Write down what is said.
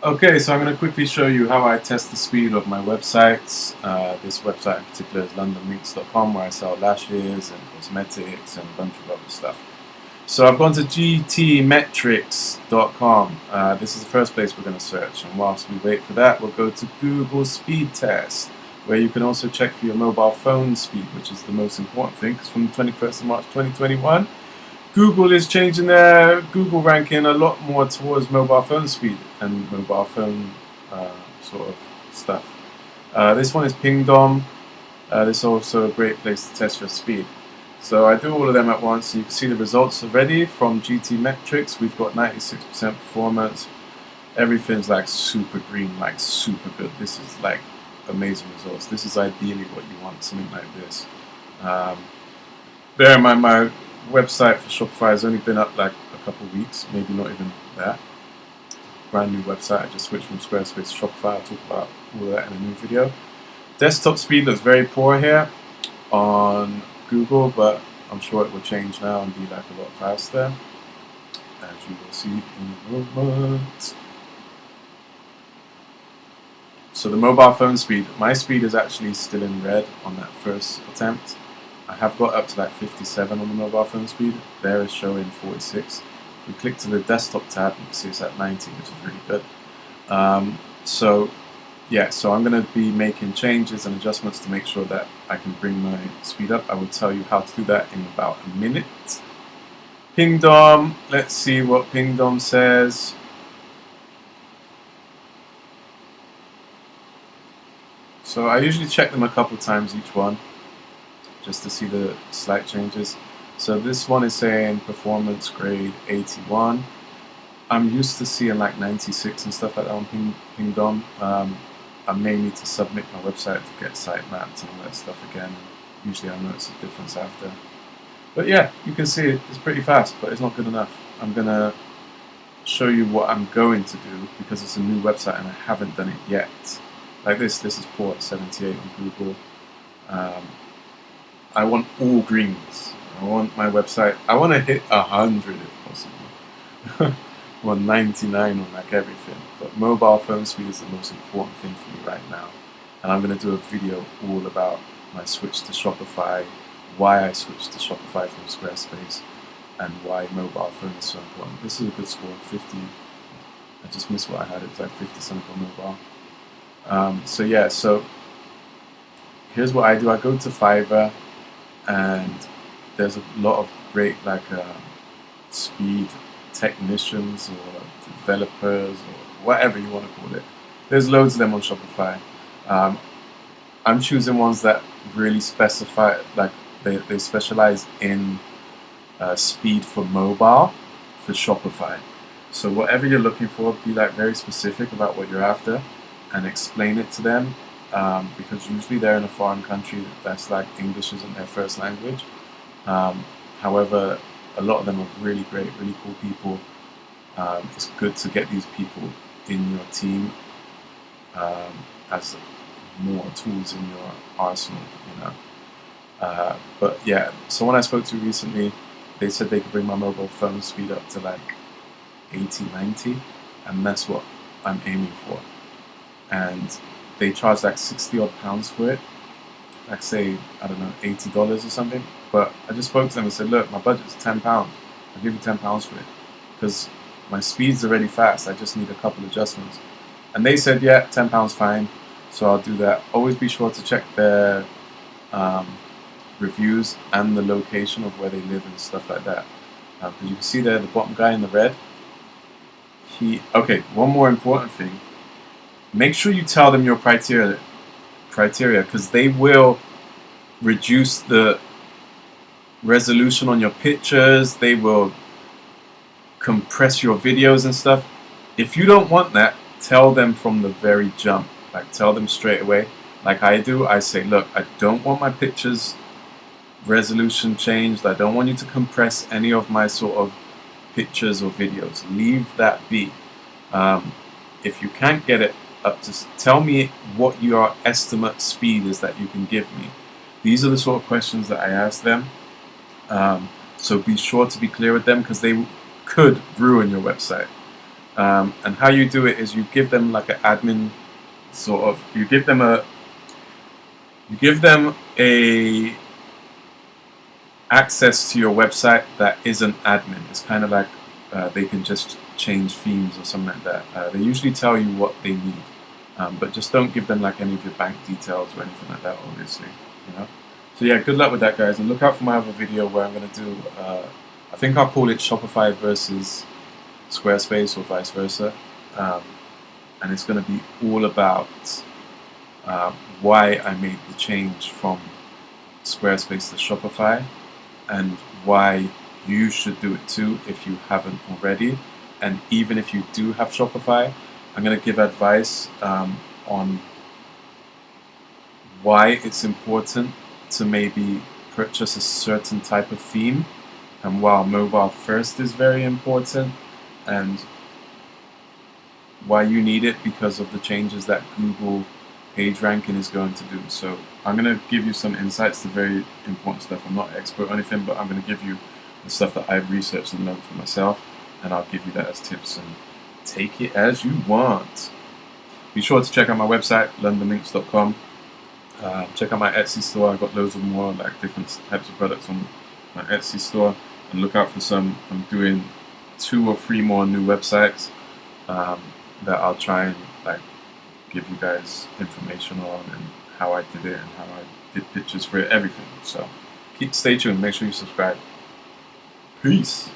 Okay, so I'm going to quickly show you how I test the speed of my websites. This website in particular is londonlinks.com, where I sell lashes and cosmetics and a bunch of other stuff. So I've gone to gtmetrics.com. This is the first place we're going to search, and whilst we wait for that, we'll go to Google Speed Test, where you can also check for your mobile phone speed, which is the most important thing, because from the 21st of March 2021, Google is changing their Google ranking a lot more towards mobile phone speed and mobile phone sort of stuff. This one is Pingdom. This is also a great place to test your speed. So I do all of them at once. You can see the results already from GT Metrics. We've got 96% performance. Everything's like super green, like super good. This is like amazing results. This is ideally what you want, something like this. Um, Bear in mind, my website for Shopify has only been up like a couple of weeks, maybe not even that. Brand new website. I just switched from Squarespace to Shopify. I'll talk about all of that in a new video. Desktop speed looks very poor here on Google, but I'm sure it will change now and be like a lot faster, as you will see in a moment. So the mobile phone speed, my speed is actually still in red on that first attempt. I have got up to like 57 on the mobile phone speed. There is showing 46. If we click to the desktop tab, you can see it's at 90, which is really good. So I'm going to be making changes and adjustments to make sure that I can bring my speed up. I will tell you how to do that in about a minute. Pingdom, let's see what Pingdom says. So I usually check them a couple times each one, just to see the slight changes. So this one is saying performance grade 81. I'm used to seeing like 96 and stuff like that on Pingdom. I may need to submit my website to get site mapped and all that stuff again. Usually I notice a difference after. But yeah, you can see it's pretty fast, but it's not good enough. I'm gonna show you what I'm going to do because it's a new website and I haven't done it yet. Like this is poor at 78 on Google. I want all greens. I want my website. I want to hit 100 if possible. I want 99 on like everything. But mobile phone speed is the most important thing for me right now. And I'm going to do a video all about my switch to Shopify, why I switched to Shopify from Squarespace, and why mobile phone is so important. This is a good score, 50. I just missed what I had. It was like 50 something on mobile. So here's what I do. I go to Fiverr, and there's a lot of great speed technicians or developers or whatever you want to call it. There's loads of them on Shopify. I'm choosing ones that really specify, like they specialize in speed for mobile for Shopify. So whatever you're looking for, be like very specific about what you're after and explain it to them, because usually they're in a foreign country that's like English isn't their first language. However, a lot of them are really great, really cool people. It's good to get these people in your team as more tools in your arsenal, you know. But yeah, someone I spoke to recently, they said they could bring my mobile phone speed up to like 80, 90, and that's what I'm aiming for. And they charge like 60 odd pounds for it, like say, I don't know, $80 or something. But I just spoke to them and said, look, my budget's £10. I'll give you £10 for it because my speed's already fast. I just need a couple adjustments. And they said, yeah, £10 fine. So I'll do that. Always be sure to check their reviews and the location of where they live and stuff like that. Because you can see there, the bottom guy in the red. Okay, one more important thing. Make sure you tell them your criteria, because they will reduce the resolution on your pictures. They will compress your videos and stuff. If you don't want that, tell them from the very jump. Like, tell them straight away. Like I do, I say, look, I don't want my pictures resolution changed. I don't want you to compress any of my sort of pictures or videos. Leave that be. If you can't get it up to, tell me what your estimate speed is that you can give me. These are the sort of questions that I ask them. So be sure to be clear with them, because they could ruin your website. And how you do it is you give them like an admin sort of. You give them a access to your website that isn't admin. It's kind of like they can just change themes or something like that. They usually tell you what they need, but just don't give them like any of your bank details or anything like that, obviously, you know. So yeah, good luck with that, guys, and look out for my other video where I'm going to do, I think I'll call it Shopify versus Squarespace or vice versa, and it's going to be all about why I made the change from Squarespace to Shopify, and why you should do it too if you haven't already. And even if you do have Shopify, I'm going to give advice on why it's important to maybe purchase a certain type of theme, and while mobile first is very important, and why you need it because of the changes that Google page ranking is going to do. So I'm going to give you some insights to very important stuff. I'm not an expert or anything, but I'm going to give you the stuff that I've researched and learned for myself, and I'll give you that as tips, and take it as you want. Be sure to check out my website, londonlinks.com. Check out my Etsy store. I've got loads of more like different types of products on my Etsy store, and look out for some. I'm doing 2 or 3 more new websites that I'll try and like give you guys information on, and how I did it, and how I did pictures for it, everything. So stay tuned. Make sure you subscribe. Peace.